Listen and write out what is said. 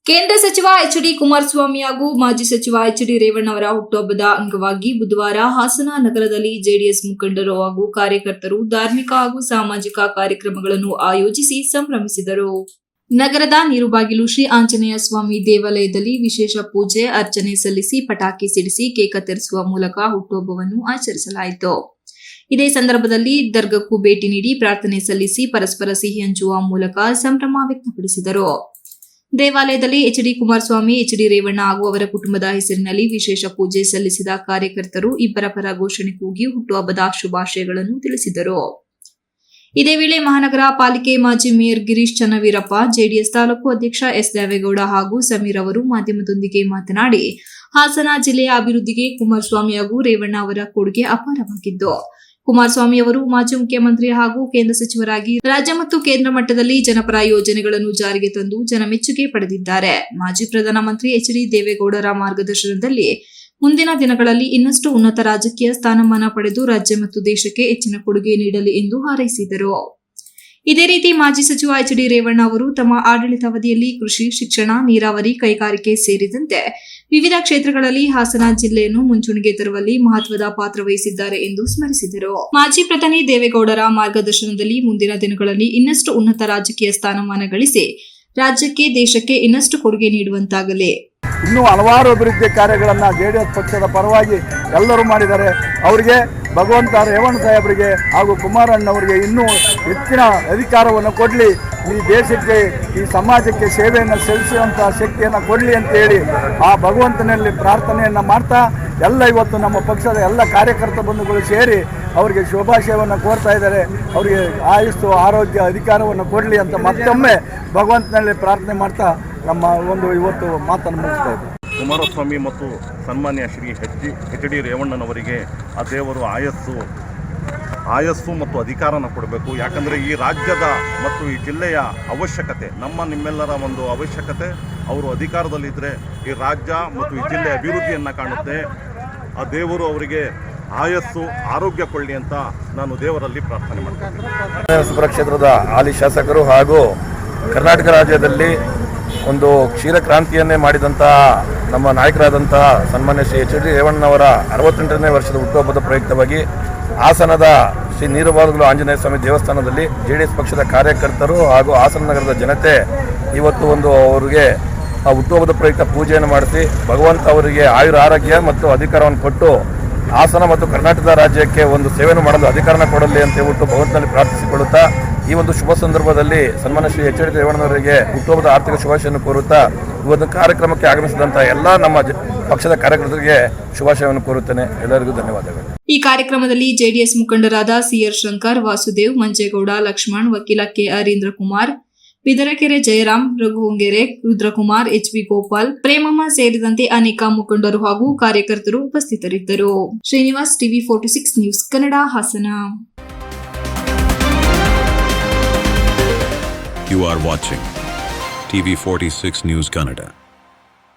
ಕೇಂದ್ರ ಸಚಿವ ಎಚ್.ಡಿ. ಕುಮಾರಸ್ವಾಮಿ ಹಾಗೂ ಮಾಜಿ ಸಚಿವ ಎಚ್.ಡಿ. ರೇವಣ್ಣ ಅವರ ಹುಟ್ಟುಹಬ್ಬದ ಅಂಗವಾಗಿ ಬುಧವಾರ ಹಾಸನ ನಗರದಲ್ಲಿ ಜೆಡಿಎಸ್ ಮುಖಂಡರು ಹಾಗೂ ಕಾರ್ಯಕರ್ತರು ಧಾರ್ಮಿಕ ಹಾಗೂ ಸಾಮಾಜಿಕ ಕಾರ್ಯಕ್ರಮಗಳನ್ನು ಆಯೋಜಿಸಿ ಸಂಭ್ರಮಿಸಿದರು. ನಗರದ ನೀರುಬಾಗಿಲು ಶ್ರೀ ಆಂಜನೇಯ ಸ್ವಾಮಿ ದೇವಾಲಯದಲ್ಲಿ ವಿಶೇಷ ಪೂಜೆ ಅರ್ಚನೆ ಸಲ್ಲಿಸಿ ಪಟಾಕಿ ಸಿಡಿಸಿ ಕೇಕ್ ಕತ್ತರಿಸುವ ಮೂಲಕ ಹುಟ್ಟುಹಬ್ಬವನ್ನು ಆಚರಿಸಲಾಯಿತು. ಇದೇ ಸಂದರ್ಭದಲ್ಲಿ ದರ್ಗಕ್ಕೂ ಭೇಟಿ ನೀಡಿ ಪ್ರಾರ್ಥನೆ ಸಲ್ಲಿಸಿ ಪರಸ್ಪರ ಸಿಹಿ ಹಂಚುವ ಮೂಲಕ ಸಂಭ್ರಮ ವ್ಯಕ್ತಪಡಿಸಿದರು. ದೇವಾಲಯದಲ್ಲಿ ಎಚ್.ಡಿ. ಕುಮಾರಸ್ವಾಮಿ, ಎಚ್.ಡಿ. ರೇವಣ್ಣ ಹಾಗೂ ಅವರ ಕುಟುಂಬದ ಹೆಸರಿನಲ್ಲಿ ವಿಶೇಷ ಪೂಜೆ ಸಲ್ಲಿಸಿದ ಕಾರ್ಯಕರ್ತರು ಇಬ್ಬರ ಪರ ಘೋಷಣೆ ಕೂಗಿ ಹುಟ್ಟುಹಬ್ಬದ ಶುಭಾಶಯಗಳನ್ನು ತಿಳಿಸಿದರು. ಇದೇ ವೇಳೆ ಮಹಾನಗರ ಪಾಲಿಕೆ ಮಾಜಿ ಮೇಯರ್ ಗಿರೀಶ್ ಚನ್ನವೀರಪ್ಪ, ಜೆಡಿಎಸ್ ತಾಲೂಕು ಅಧ್ಯಕ್ಷ ಎಸ್. ದೇವೇಗೌಡ ಹಾಗೂ ಸಮೀರ್ ಅವರು ಮಾಧ್ಯಮದೊಂದಿಗೆ ಮಾತನಾಡಿ, ಹಾಸನ ಜಿಲ್ಲೆಯ ಅಭಿವೃದ್ಧಿಗೆ ಕುಮಾರಸ್ವಾಮಿ ಹಾಗೂ ರೇವಣ್ಣ ಅವರ ಕೊಡುಗೆ ಅಪಾರವಾಗಿದ್ದು, ಕುಮಾರಸ್ವಾಮಿ ಅವರು ಮಾಜಿ ಮುಖ್ಯಮಂತ್ರಿ ಹಾಗೂ ಕೇಂದ್ರ ಸಚಿವರಾಗಿ ರಾಜ್ಯ ಮತ್ತು ಕೇಂದ್ರ ಮಟ್ಟದಲ್ಲಿ ಜನಪರ ಯೋಜನೆಗಳನ್ನು ಜಾರಿಗೆ ತಂದು ಜನಮೆಚ್ಚುಗೆ ಪಡೆದಿದ್ದಾರೆ. ಮಾಜಿ ಪ್ರಧಾನಮಂತ್ರಿ ಎಚ್.ಡಿ. ದೇವೇಗೌಡರ ಮಾರ್ಗದರ್ಶನದಲ್ಲಿ ಮುಂದಿನ ದಿನಗಳಲ್ಲಿ ಇನ್ನಷ್ಟು ಉನ್ನತ ರಾಜಕೀಯ ಸ್ಥಾನಮಾನ ಪಡೆದು ರಾಜ್ಯ ಮತ್ತು ದೇಶಕ್ಕೆ ಹೆಚ್ಚಿನ ಕೊಡುಗೆ ನೀಡಲಿ ಎಂದು ಹಾರೈಸಿದರು. ಇದೇ ರೀತಿ ಮಾಜಿ ಸಚಿವ ಎಚ್.ಡಿ. ರೇವಣ್ಣ ಅವರು ತಮ್ಮ ಆಡಳಿತಾವಧಿಯಲ್ಲಿ ಕೃಷಿ, ಶಿಕ್ಷಣ, ನೀರಾವರಿ, ಕೈಗಾರಿಕೆ ಸೇರಿದಂತೆ ವಿವಿಧ ಕ್ಷೇತ್ರಗಳಲ್ಲಿ ಹಾಸನ ಜಿಲ್ಲೆಯನ್ನು ಮುಂಚೂಣಿಗೆ ತರುವಲ್ಲಿ ಮಹತ್ವದ ಪಾತ್ರ ವಹಿಸಿದ್ದಾರೆ ಎಂದು ಸ್ಮರಿಸಿದರು. ಮಾಜಿ ಪ್ರಧಾನಿ ದೇವೇಗೌಡರ ಮಾರ್ಗದರ್ಶನದಲ್ಲಿ ಮುಂದಿನ ದಿನಗಳಲ್ಲಿ ಇನ್ನಷ್ಟು ಉನ್ನತ ರಾಜಕೀಯ ಸ್ಥಾನಮಾನ ಗಳಿಸಿ ರಾಜ್ಯಕ್ಕೆ, ದೇಶಕ್ಕೆ ಇನ್ನಷ್ಟು ಕೊಡುಗೆ ನೀಡುವಂತಾಗಲಿ. ಇನ್ನೂ ಹಲವಾರು ಅಭಿವೃದ್ಧಿ ಕಾರ್ಯಗಳನ್ನು ಜೆಡಿಎಸ್ ಪಕ್ಷದ ಪರವಾಗಿ ಎಲ್ಲರೂ ಮಾಡಿದ್ದಾರೆ. ಅವರಿಗೆ ಭಗವಂತ ರೇವಣ್ಣ ಸಾಹೇಬರಿಗೆ ಹಾಗೂ ಕುಮಾರಣ್ಣವರಿಗೆ ಇನ್ನೂ ಹೆಚ್ಚಿನ ಅಧಿಕಾರವನ್ನು ಕೊಡಲಿ, ಈ ದೇಶಕ್ಕೆ, ಈ ಸಮಾಜಕ್ಕೆ ಸೇವೆಯನ್ನು ಸಲ್ಲಿಸುವಂಥ ಶಕ್ತಿಯನ್ನು ಕೊಡಲಿ ಅಂತ ಹೇಳಿ ಆ ಭಗವಂತನಲ್ಲಿ ಪ್ರಾರ್ಥನೆಯನ್ನು ಮಾಡ್ತಾ ಎಲ್ಲ ಇವತ್ತು ನಮ್ಮ ಪಕ್ಷದ ಎಲ್ಲ ಕಾರ್ಯಕರ್ತ ಬಂಧುಗಳು ಸೇರಿ ಅವರಿಗೆ ಶುಭಾಶಯವನ್ನು ಕೋರ್ತಾ ಇದ್ದಾರೆ. ಅವರಿಗೆ ಆಯುಸ್ಸು, ಆರೋಗ್ಯ, ಅಧಿಕಾರವನ್ನು ಕೊಡಲಿ ಅಂತ ಮತ್ತೊಮ್ಮೆ ಭಗವಂತನಲ್ಲಿ ಪ್ರಾರ್ಥನೆ ಮಾಡ್ತಾ ನಮ್ಮ ಇವತ್ತು ಮಾತನ್ನು ಮುಗಿಸ್ತಾ ಇದ್ದಾರೆ. ಕುಮಾರಸ್ವಾಮಿ ಮತ್ತು ಸನ್ಮಾನ್ಯ ಶ್ರೀ ಎಚ್.ಡಿ. ರೇವಣ್ಣನವರಿಗೆ ಆ ದೇವರು ಆಯಸ್ಸು ಮತ್ತು ಅಧಿಕಾರನ ಕೊಡಬೇಕು. ಯಾಕಂದರೆ ಈ ರಾಜ್ಯದ ಮತ್ತು ಈ ಜಿಲ್ಲೆಯ ಅವಶ್ಯಕತೆ, ನಿಮ್ಮೆಲ್ಲರ ಒಂದು ಅವಶ್ಯಕತೆ. ಅವರು ಅಧಿಕಾರದಲ್ಲಿದ್ದರೆ ಈ ರಾಜ್ಯ ಮತ್ತು ಈ ಜಿಲ್ಲೆ ಅಭಿವೃದ್ಧಿಯನ್ನು ಕಾಣುತ್ತೆ. ಆ ದೇವರು ಅವರಿಗೆ ಆಯಸ್ಸು, ಆರೋಗ್ಯ ಕೊಳ್ಳಿ ಅಂತ ನಾನು ದೇವರಲ್ಲಿ ಪ್ರಾರ್ಥನೆ ಮಾಡ್ತೀನಿ. ಕ್ಷೇತ್ರದ ಹಾಲಿ ಶಾಸಕರು ಹಾಗೂ ಕರ್ನಾಟಕ ರಾಜ್ಯದಲ್ಲಿ ಒಂದು ಕ್ಷೀರ ಕ್ರಾಂತಿಯನ್ನೇ ಮಾಡಿದಂತಹ ನಮ್ಮ ನಾಯಕರಾದಂತಹ ಸನ್ಮಾನ್ಯ ಶ್ರೀ ಎಚ್.ಡಿ. ರೇವಣ್ಣನವರ 68ನೇ ವರ್ಷದ ಹುಟ್ಟುಹಬ್ಬದ ಪ್ರಯುಕ್ತವಾಗಿ ಹಾಸನದ ಶ್ರೀ ನೀರುಬಾಗಿಲು ಆಂಜನೇಯ ಸ್ವಾಮಿ ದೇವಸ್ಥಾನದಲ್ಲಿ ಜೆಡಿಎಸ್ ಪಕ್ಷದ ಕಾರ್ಯಕರ್ತರು ಹಾಗೂ ಹಾಸನ ನಗರದ ಜನತೆ ಇವತ್ತು ಅವರಿಗೆ ಆ ಹುಟ್ಟುಹಬ್ಬದ ಪ್ರಯುಕ್ತ ಪೂಜೆಯನ್ನು ಮಾಡಿಸಿ ಭಗವಂತ ಅವರಿಗೆ ಆಯುರ ಆರೋಗ್ಯ ಮತ್ತು ಅಧಿಕಾರವನ್ನು ಕೊಟ್ಟು ಹಾಸನ ಮತ್ತು ಕರ್ನಾಟಕ ರಾಜ್ಯಕ್ಕೆ ಒಂದು ಸೇವೆಯನ್ನು ಮಾಡಲು ಅಧಿಕಾರನ ಕೊಡಲಿ ಅಂತ ಹೇಳ್ಬಿಟ್ಟು ಭಗವಂತನಲ್ಲಿ ಪ್ರಾರ್ಥಿಸಿಕೊಳ್ಳುತ್ತಾ ಈ ಒಂದು ಶುಭ ಸಂದರ್ಭದಲ್ಲಿ ಸನ್ಮಾನ್ಯ ಶ್ರೀ ಎಚ್.ಡಿ. ರೇವಣ್ಣನವರಿಗೆ ಹುಟ್ಟುಹಬ್ಬದ ಆರ್ಥಿಕ ಶುಭಾಶಯವನ್ನು ಕೋರುತ್ತಾ ಇವತ್ತು ಕಾರ್ಯಕ್ರಮಕ್ಕೆ ಆಗಮಿಸಿದಂತಹ ಎಲ್ಲ ನಮ್ಮ ಪಕ್ಷದ ಕಾರ್ಯಕರ್ತರಿಗೆ ಶುಭಾಶಯವನ್ನು ಕೋರುತ್ತೇನೆ. ಎಲ್ಲರಿಗೂ ಧನ್ಯವಾದಗಳು. ಈ ಕಾರ್ಯಕ್ರಮದಲ್ಲಿ ಜೆಡಿಎಸ್ ಮುಖಂಡರಾದ ಸಿ.ಆರ್. ಶಂಕರ್, ವಾಸುದೇವ್, ಮಂಜೇಗೌಡ, ಲಕ್ಷ್ಮಣ್, ವಕೀಲ ಕೆ. ಹರೀಂದ್ರ ಕುಮಾರ್, ಬಿದರಕೆರೆ ಜಯರಾಮ್, ರಘುವಂಗೆರೆ, ರುದ್ರಕುಮಾರ್, ಎಚ್.ಬಿ. ಗೋಪಾಲ್, ಪ್ರೇಮಮ್ಮ ಸೇರಿದಂತೆ ಅನೇಕ ಮುಖಂಡರು ಹಾಗೂ ಕಾರ್ಯಕರ್ತರು ಉಪಸ್ಥಿತರಿದ್ದರು. Srinivas, TV 46 news Kannada, Hassan. You are watching TV 46 News Kannada.